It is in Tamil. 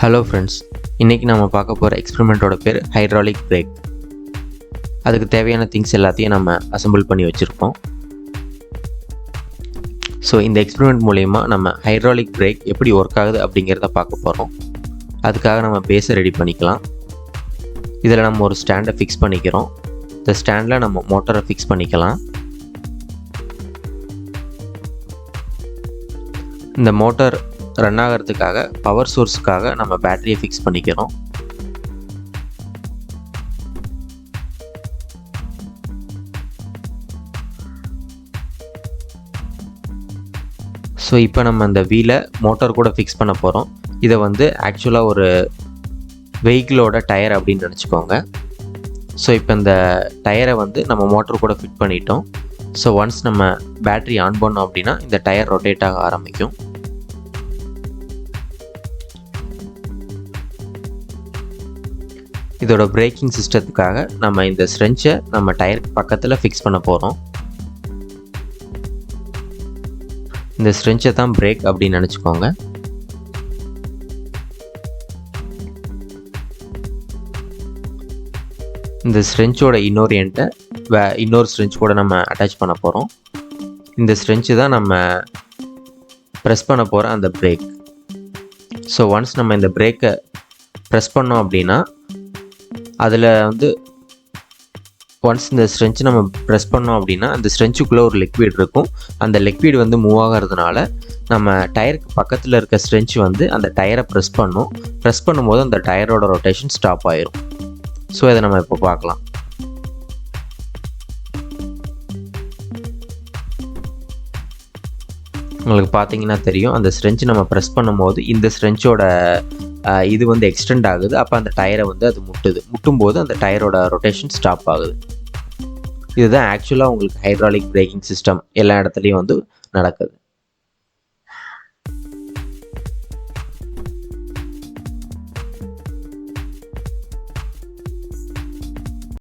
ஹலோ ஃப்ரெண்ட்ஸ், இன்றைக்கி நம்ம பார்க்க போகிற எக்ஸ்பெரிமெண்ட்டோட பேர் ஹைட்ராலிக் பிரேக். அதுக்கு தேவையான திங்ஸ் எல்லாத்தையும் நம்ம அசம்பிள் பண்ணி வச்சுருக்கோம். ஸோ இந்த எக்ஸ்பெரிமெண்ட் மூலயமா நம்ம ஹைட்ராலிக் பிரேக் எப்படி ஒர்க் ஆகுது அப்படிங்கிறத பார்க்க போகிறோம். அதுக்காக நம்ம பேஸை ரெடி பண்ணிக்கலாம். இதில் நம்ம ஒரு ஸ்டாண்டை ஃபிக்ஸ் பண்ணிக்கிறோம். இந்த ஸ்டாண்டில் நம்ம மோட்டரை ஃபிக்ஸ் பண்ணிக்கலாம். இந்த மோட்டார் ரன் ஆகிறதுக்காக பவர் சோர்ஸுக்காக நம்ம பேட்டரியை ஃபிக்ஸ் பண்ணிக்கிறோம். ஸோ இப்போ நம்ம அந்த வீலை மோட்டார் கூட ஃபிக்ஸ் பண்ண போகிறோம். இதை ஆக்சுவலாக ஒரு வெஹிக்கிளோட டயர் அப்படின்னு நினச்சிக்கோங்க. ஸோ இப்போ இந்த டயரை நம்ம மோட்டர் கூட ஃபிட் பண்ணிட்டோம். ஸோ ஒன்ஸ் நம்ம பேட்டரி ஆன் பண்ணோம் அப்படின்னா இந்த டயர் ரொட்டேட் ஆக ஆரம்பிக்கும். இதோட பிரேக்கிங் சிஸ்டத்துக்காக நம்ம இந்த ஸ்ரெஞ்சை நம்ம டயருக்கு பக்கத்தில் ஃபிக்ஸ் பண்ண போகிறோம். இந்த ஸ்ரெஞ்சை தான் பிரேக் அப்படின்னு நினச்சிக்கோங்க. இந்த ஸ்ரெஞ்சோட இன்னொரு எண்டை இன்னொரு ஸ்ரெஞ்ச் கூட நம்ம அட்டாச் பண்ண போகிறோம். இந்த ஸ்ரெஞ்சு தான் நம்ம ப்ரெஸ் பண்ண போகிற அந்த பிரேக். ஸோ ஒன்ஸ் நம்ம இந்த பிரேக்கை ப்ரெஸ் பண்ணோம் அப்படின்னா அதில் ஒன்ஸ் இந்த ஸ்ட்ரென்ச் நம்ம ப்ரெஸ் பண்ணோம் அப்படின்னா அந்த ஸ்ட்ரென்ச்சுக்குள்ளே ஒரு லிக்விட் இருக்கும். அந்த லிக்விட் மூவ் ஆகிறதுனால நம்ம டயருக்கு பக்கத்தில் இருக்க ஸ்ட்ரென்ச் அந்த டயரை ப்ரெஸ் பண்ணும்போது அந்த டயரோட ரொட்டேஷன் ஸ்டாப் ஆயிரும். ஸோ இதை நம்ம இப்போ பார்க்கலாம். உங்களுக்கு பார்த்தீங்கன்னா தெரியும், அந்த ஸ்ட்ரென்ச் நம்ம ப்ரெஸ் பண்ணும்போது இந்த ஸ்ட்ரென்ச்சோட இது எக்ஸ்டெண்ட் ஆகுது. அப்போ அந்த டயரை அது முட்டும்போது அந்த டயரோட ரொட்டேஷன் ஸ்டாப் ஆகுது. இதுதான் ஆக்சுவலாக உங்களுக்கு ஹைட்ராலிக் பிரேக்கிங் சிஸ்டம் எல்லா இடத்துலையும் நடக்குது.